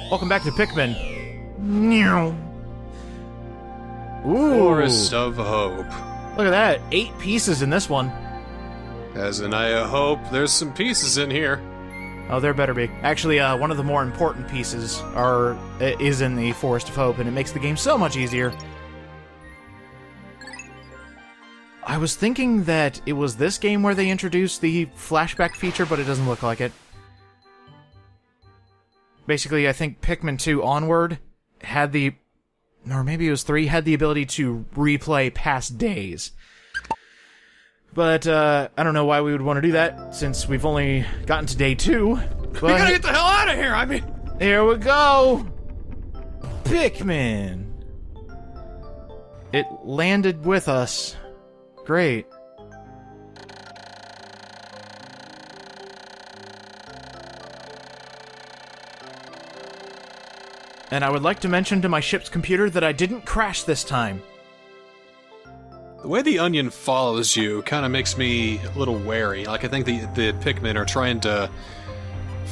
Welcome back to Pikmin. Ooh. Forest of Hope. Look at that. 8 pieces in this one. As in, I hope there's some pieces in here. Oh, there better be. Actually, one of the more important pieces is in the Forest of Hope, and it makes the game so much easier. I was thinking that it was this game where they introduced the flashback feature, but it doesn't look like it. Basically, I think Pikmin 2 onward had the... or maybe it was 3, had the ability to replay past days. But, I don't know why we would want to do that, since we've only gotten to day 2. But We gotta get the hell out of here, I mean... here we go! Pikmin! It landed with us. Great. And I would like to mention to my ship's computer that I didn't crash this time. The way the onion follows you kind of makes me a little wary. Like, I think the Pikmin are trying to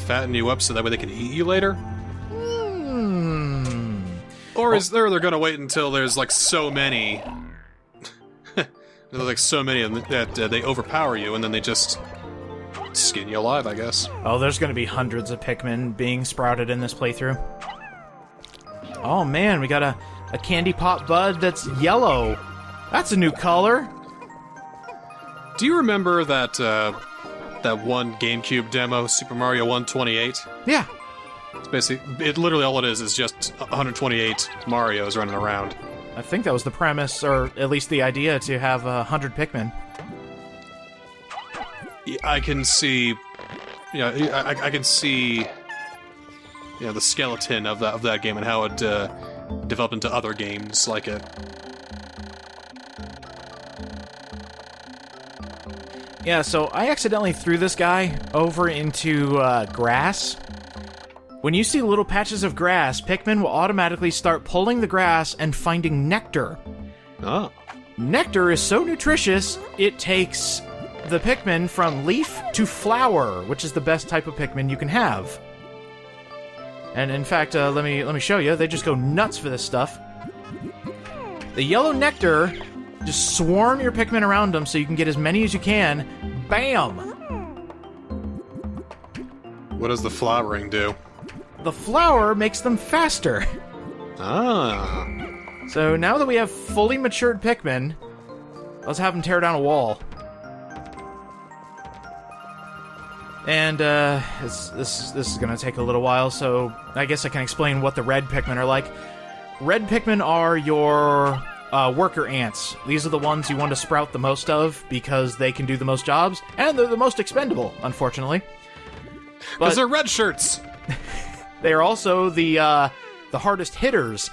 fatten you up so that way they can eat you later. Or is they're gonna wait until there's, like, so many... there's, like, so many of them that they overpower you, and then they just skin you alive, I guess. Oh, there's gonna be hundreds of Pikmin being sprouted in this playthrough. Oh man, we got a candy pop bud that's yellow. That's a new color. Do you remember that that one GameCube demo, Super Mario 128? Yeah. It's basically, literally all it is just 128 Marios running around. I think that was the premise, or at least the idea, to have 100 Pikmin. I can see, I can see, the skeleton of that game and how it developed into other games like it. Yeah, so I accidentally threw this guy over into grass. When you see little patches of grass, Pikmin will automatically start pulling the grass and finding nectar. Oh. Nectar is so nutritious, it takes the Pikmin from leaf to flower, which is the best type of Pikmin you can have. And in fact, let me show you. They just go nuts for this stuff. The yellow nectar, just swarm your Pikmin around them so you can get as many as you can. Bam! What does the flowering do? The flower makes them faster. Ah. So now that we have fully matured Pikmin, let's have them tear down a wall. And this is gonna take a little while, so I guess I can explain what the red Pikmin are like. Red Pikmin are your worker ants. These are the ones you want to sprout the most of because they can do the most jobs, and they're the most expendable, unfortunately. Because they're red shirts. They are also the hardest hitters.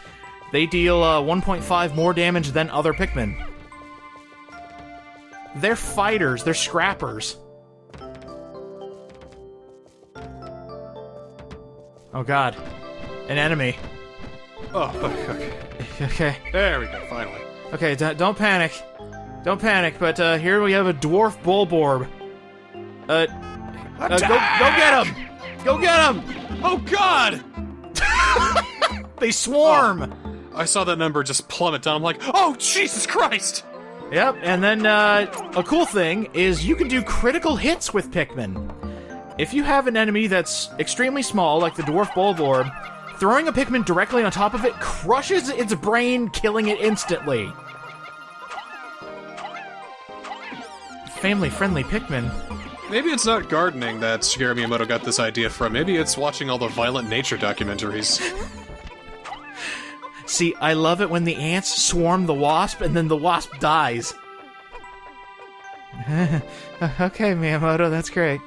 They deal 1.5 more damage than other Pikmin. They're fighters. They're scrappers. Oh god. An enemy. Oh, okay. Okay. There we go, finally. Okay, don't panic. Don't panic, but here we have a dwarf bulborb. Go get him! Go get him! Oh god! They swarm! Oh, I saw that number just plummet down. I'm like, oh, Jesus Christ! Yep, and then a cool thing is you can do critical hits with Pikmin. If you have an enemy that's extremely small, like the dwarf bulborb, throwing a Pikmin directly on top of it crushes its brain, killing it instantly. Family-friendly Pikmin. Maybe it's not gardening that Shigeru Miyamoto got this idea from. Maybe it's watching all the violent nature documentaries. See, I love it when the ants swarm the wasp and then the wasp dies. Okay, Miyamoto, that's great.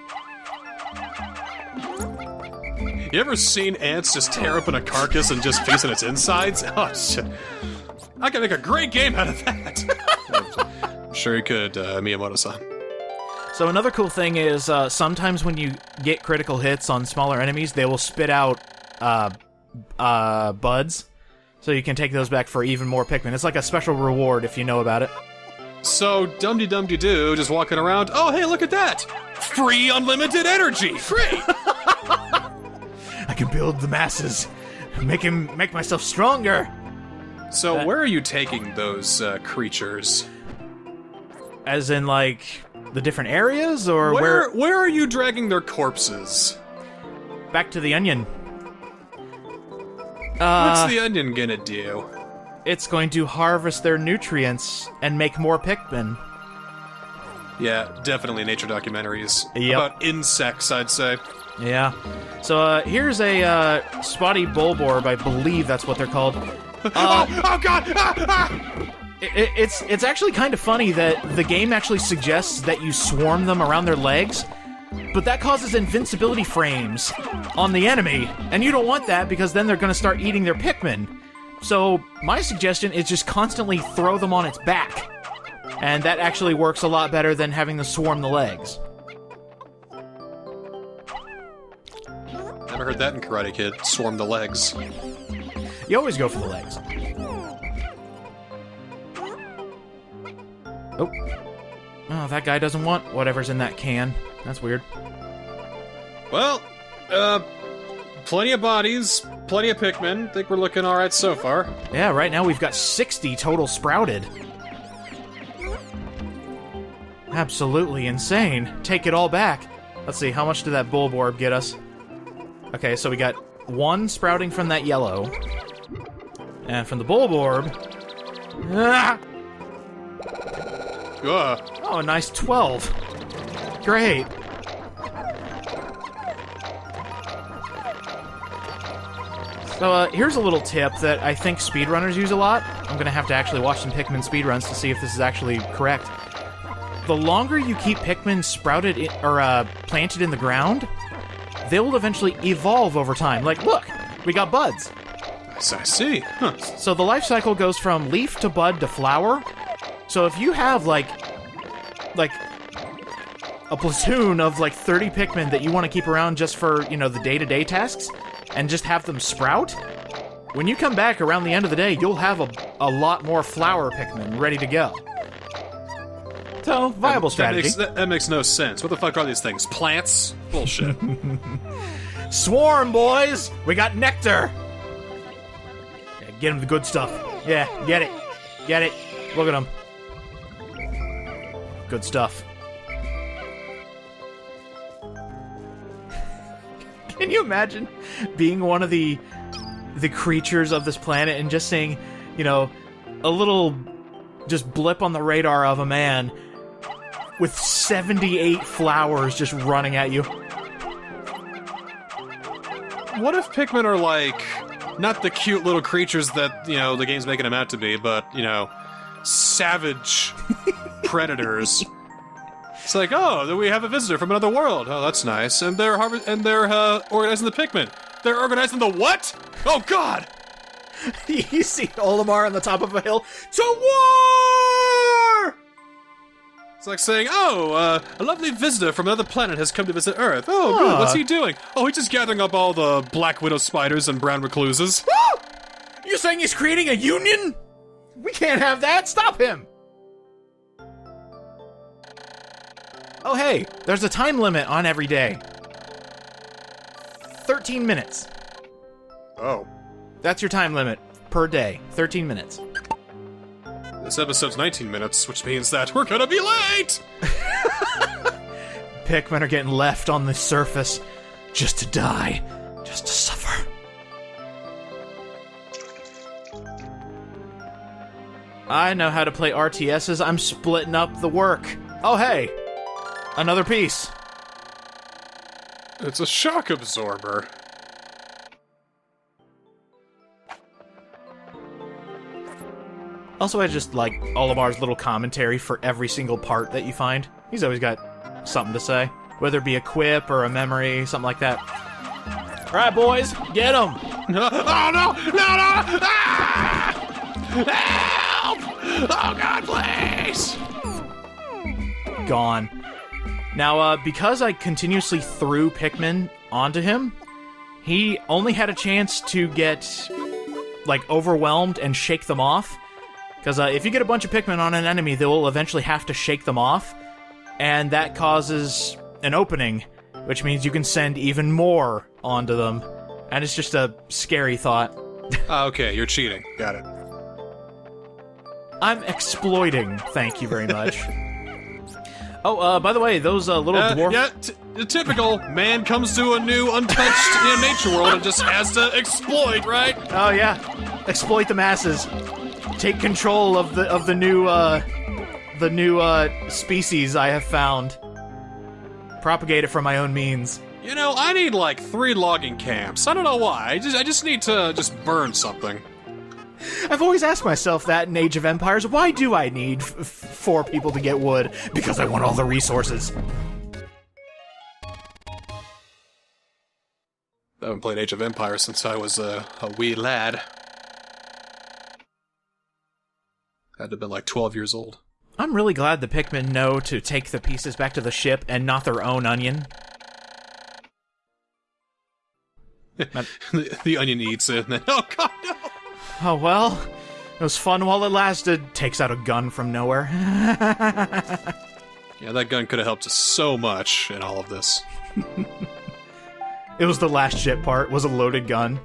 You ever seen ants just tear open a carcass and just feast on its insides? Oh, shit. I can make a great game out of that! I'm sure you could, Miyamoto-san. So another cool thing is, sometimes when you get critical hits on smaller enemies, they will spit out, buds. So you can take those back for even more Pikmin. It's like a special reward if you know about it. So, dum-de-dum-de-doo, just walking around, oh, hey, look at that! Free unlimited energy! Free! I can build the masses. Make myself stronger. So where are you taking those creatures? As in, like, the different areas, or where are you dragging their corpses? Back to the onion. What's the onion gonna do? It's going to harvest their nutrients and make more Pikmin. Yeah, definitely nature documentaries. Yep. About insects, I'd say. Yeah. So, here's a, spotty bulborb, I believe that's what they're called. Oh god! Ah! It's actually kind of funny that the game actually suggests that you swarm them around their legs, but that causes invincibility frames on the enemy, and you don't want that because then they're going to start eating their Pikmin. So, my suggestion is just constantly throw them on its back, and that actually works a lot better than having them swarm the legs. Never heard that in Karate Kid. Swarm the legs. You always go for the legs. Oh, that guy doesn't want whatever's in that can. That's weird. Well, plenty of bodies, plenty of Pikmin. Think we're looking alright so far. Yeah, right now we've got 60 total sprouted. Absolutely insane. Take it all back. Let's see, how much did that bulborb get us? Okay, so we got 1 sprouting from that yellow. And from the bulborb... Ah! Oh, a nice 12. Great. So, here's a little tip that I think speedrunners use a lot. I'm gonna have to actually watch some Pikmin speedruns to see if this is actually correct. The longer you keep Pikmin sprouted planted in the ground, they will eventually evolve over time. Like, look, we got buds. I see. Huh. So the life cycle goes from leaf to bud to flower. So if you have, like a platoon of, 30 Pikmin that you want to keep around just for, the day-to-day tasks, and just have them sprout, when you come back around the end of the day, you'll have a lot more flower Pikmin ready to go. So, viable strategy. That makes no sense. What the fuck are these things? Plants? Bullshit. Swarm, boys! We got nectar! Yeah, get him the good stuff. Yeah, get it. Get it. Look at him. Good stuff. Can you imagine being one of the creatures of this planet and just seeing, a little just blip on the radar of a man with 78 flowers just running at you? What if Pikmin are not the cute little creatures that, the game's making them out to be, but, savage predators? It's like, oh, we have a visitor from another world. Oh, that's nice. And they're organizing the Pikmin. They're organizing the what? Oh, God! You see Olimar on the top of a hill. To war! It's like saying, oh, a lovely visitor from another planet has come to visit Earth. Oh, good. What's he doing? Oh, he's just gathering up all the black widow spiders and brown recluses. Ah! You're saying he's creating a union? We can't have that. Stop him. Oh, hey, there's a time limit on every day. 13 minutes. Oh. That's your time limit per day. 13 minutes. This episode's 19 minutes, which means that we're gonna be late! Pikmin are getting left on the surface just to die. Just to suffer. I know how to play RTSs. I'm splitting up the work. Oh, hey. Another piece. It's a shock absorber. Also, I just like Olimar's little commentary for every single part that you find. He's always got something to say. Whether it be a quip or a memory, something like that. Alright, boys, get him! Oh, no! No, no! Ah! Help! Oh, God, please! Gone. Now, because I continuously threw Pikmin onto him, he only had a chance to get, overwhelmed and shake them off. Because if you get a bunch of Pikmin on an enemy, they will eventually have to shake them off, and that causes an opening, which means you can send even more onto them, And it's just a scary thought. Okay, you're cheating. Got it. I'm exploiting, thank you very much. Oh, by the way, those little dwarf... Yeah, typical. Man comes to a new, untouched nature world and just has to exploit, right? Oh, yeah. Exploit the masses. Take control of the new species I have found. Propagate it from my own means. You know, I need like 3 logging camps. I don't know why. I just need to just burn something. I've always asked myself that in Age of Empires. Why do I need 4 people to get wood? Because I want all the resources. I haven't played Age of Empires since I was a wee lad. Had to have been like 12 years old. I'm really glad the Pikmin know to take the pieces back to the ship and not their own onion. The onion eats it, and then, oh god, no! Oh well, it was fun while it lasted. Takes out a gun from nowhere. Yeah, that gun could have helped us so much in all of this. It was the last ship part, was a loaded gun.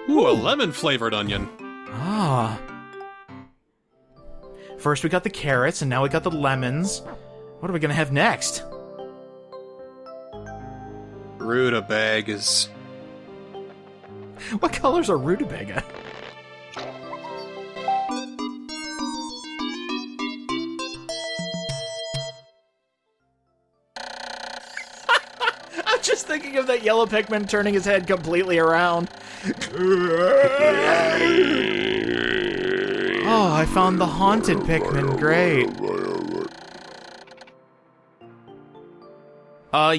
Ooh, a lemon-flavored onion. Ah. First we got the carrots, and now we got the lemons. What are we gonna have next? Rutabagas. What colors are rutabaga? I'm just thinking of that yellow Pikmin turning his head completely around. Oh, I found the haunted Pikmin. Great.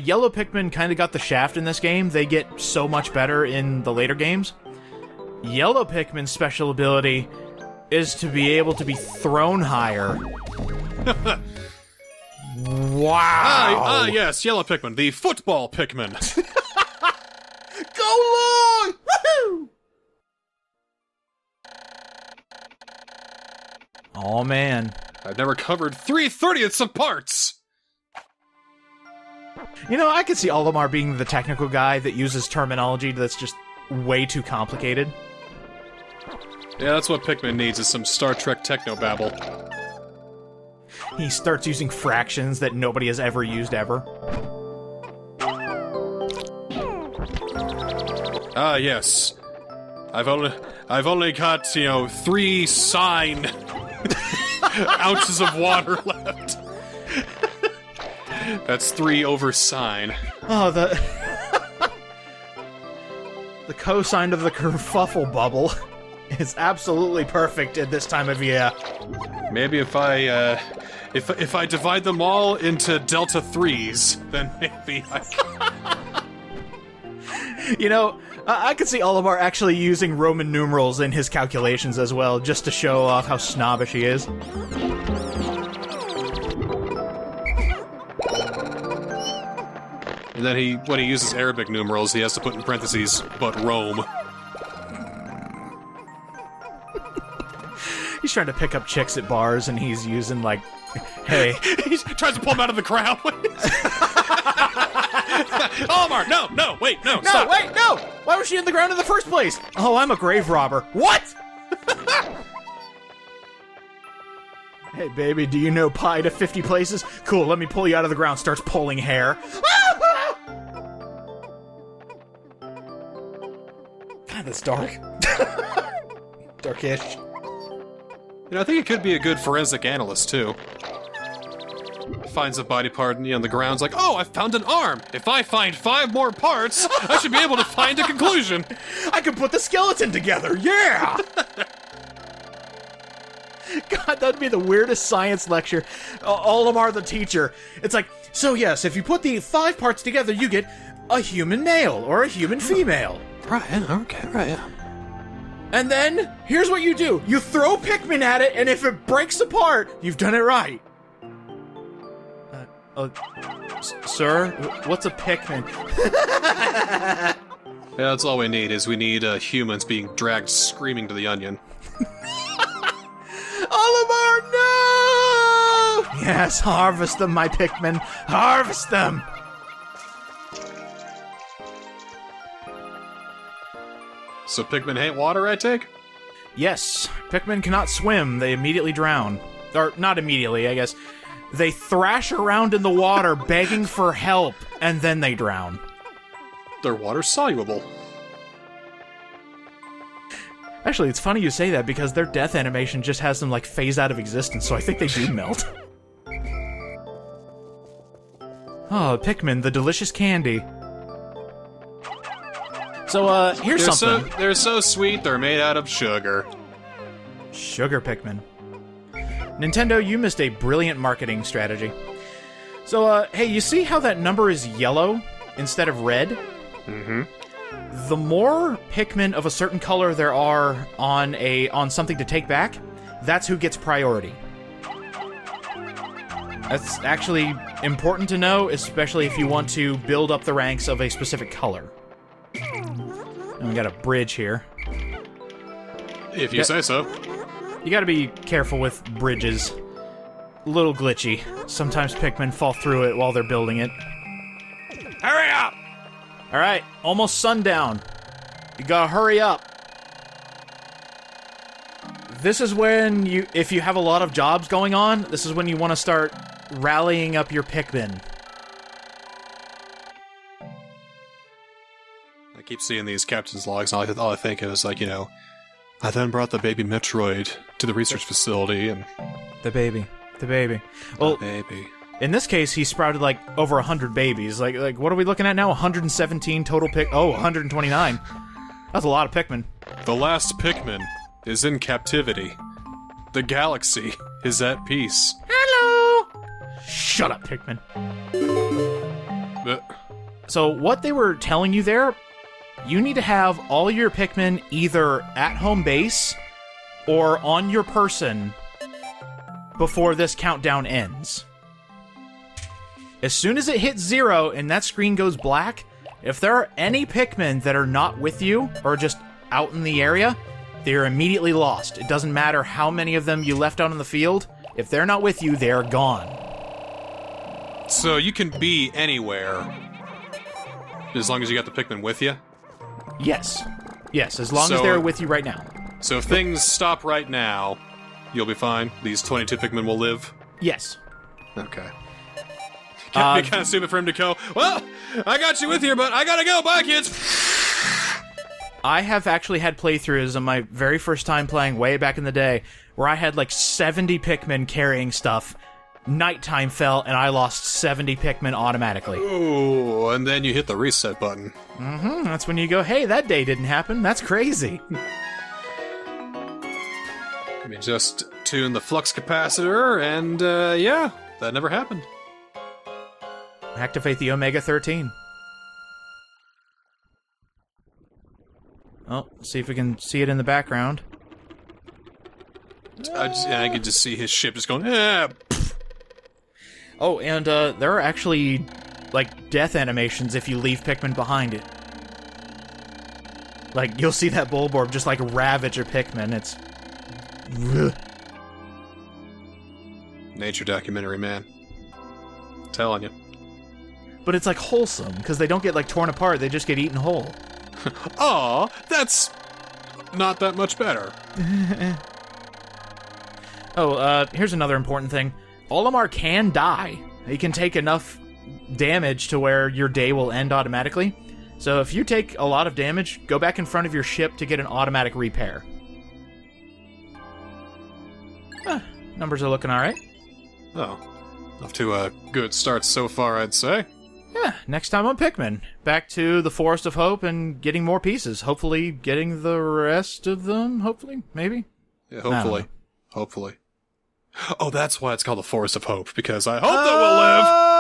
Yellow Pikmin kind of got the shaft in this game. They get so much better in the later games. Yellow Pikmin's special ability is to be able to be thrown higher. Wow! Yes, Yellow Pikmin, the football Pikmin. Go long! Woohoo! Oh man. I've never covered 3/30ths of parts! You know, I could see Olimar being the technical guy that uses terminology that's just way too complicated. Yeah, that's what Pikmin needs, is some Star Trek technobabble. He starts using fractions that nobody has ever used ever. Ah, yes. I've only got, 3 sine ounces of water left. That's 3 over sine. Oh, the cosine of the kerfuffle bubble is absolutely perfect at this time of year. Maybe if I divide them all into delta 3s, then maybe I can. You know, I could see Olimar actually using Roman numerals in his calculations as well, just to show off how snobbish he is. And then when he uses Arabic numerals, he has to put in parentheses, but Rome. He's trying to pick up chicks at bars, and he's using, like, hey. He tries to pull him out of the crowd. Olimar, no, wait, no, stop. No, wait, no! Why was she in the ground in the first place? Oh, I'm a grave robber. What? Hey, baby, do you know pi to 50 places? Cool, let me pull you out of the ground. Starts pulling hair. God, that's dark. Darkish. I think it could be a good forensic analyst, too. Finds a body part on the ground, like, oh, I found an arm! If I find 5 more parts, I should be able to find a conclusion! I can put the skeleton together, yeah! God, that'd be the weirdest science lecture. Olimar the teacher. It's like, so yes, if you put the 5 parts together, you get a human male or a human female. Right, okay, right, yeah. And then, here's what you do. You throw Pikmin at it, and if it breaks apart, you've done it right. Sir? What's a Pikmin? Yeah, that's all we need, is we need humans being dragged screaming to the onion. Olimar, no! Yes, harvest them, my Pikmin. Harvest them! So Pikmin hate water, I take? Yes, Pikmin cannot swim. They immediately drown. Or, not immediately, I guess. They thrash around in the water begging for help, and then they drown. They're water soluble. Actually, it's funny you say that because their death animation just has them, like, phase out of existence, so I think they do melt. Oh, Pikmin, the delicious candy. So, here's something. They're so sweet, they're made out of sugar. Sugar Pikmin. Nintendo, you missed a brilliant marketing strategy. So, hey, you see how that number is yellow instead of red? Mm-hmm. The more Pikmin of a certain color there are on something to take back, that's who gets priority. That's actually important to know, especially if you want to build up the ranks of a specific color. And we got a bridge here. If you say so. You gotta be careful with bridges. A little glitchy. Sometimes Pikmin fall through it while they're building it. Hurry up! Alright, almost sundown. You gotta hurry up. This is when if you have a lot of jobs going on, this is when you want to start rallying up your Pikmin. I keep seeing these captain's logs, and all I think is, like, I then brought the baby Metroid to the research facility, and... The baby. Well, baby. In this case, he sprouted, like, over 100 babies. Like, what are we looking at now? 117 total 129. That's a lot of Pikmin. The last Pikmin is in captivity. The galaxy is at peace. Hello! Shut up, Pikmin. So, what they were telling you there, you need to have all your Pikmin either at home base or on your person before this countdown ends. As soon as it hits 0 and that screen goes black, if there are any Pikmin that are not with you or just out in the area, they're immediately lost. It doesn't matter how many of them you left out on the field. If they're not with you, they're gone. So you can be anywhere as long as you got the Pikmin with you? Yes. Yes, as long as they're with you right now. So if things stop right now, you'll be fine? These 22 Pikmin will live? Yes. Okay. It'd be kind of stupid for him to go, well, I got you with you, but I gotta go, bye kids! I have actually had playthroughs on my very first time playing way back in the day, where I had like 70 Pikmin carrying stuff, nighttime fell, and I lost 70 Pikmin automatically. Ooh, and then you hit the reset button. Mm-hmm, that's when you go, hey, that day didn't happen, that's crazy. Let me just tune the flux capacitor, and yeah, that never happened. Activate the Omega-13. Oh, see if we can see it in the background. I can just see his ship just going, Oh, and there are actually, like, death animations if you leave Pikmin behind it. Like, you'll see that Bulborb just, like, ravage a Pikmin. It's... Nature documentary, man. I'm telling you. But it's, like, wholesome, because they don't get, like, torn apart, they just get eaten whole. Aw, that's not that much better. Oh, here's another important thing. Olimar can die. He can take enough damage to where your day will end automatically. So if you take a lot of damage, go back in front of your ship to get an automatic repair. Numbers are looking alright. Oh, off to a good start so far, I'd say. Yeah, next time on Pikmin. Back to the Forest of Hope and getting more pieces. Hopefully getting the rest of them, hopefully, maybe? Yeah, hopefully. Hopefully. Oh, that's why it's called the Forest of Hope, because I hope that we'll live!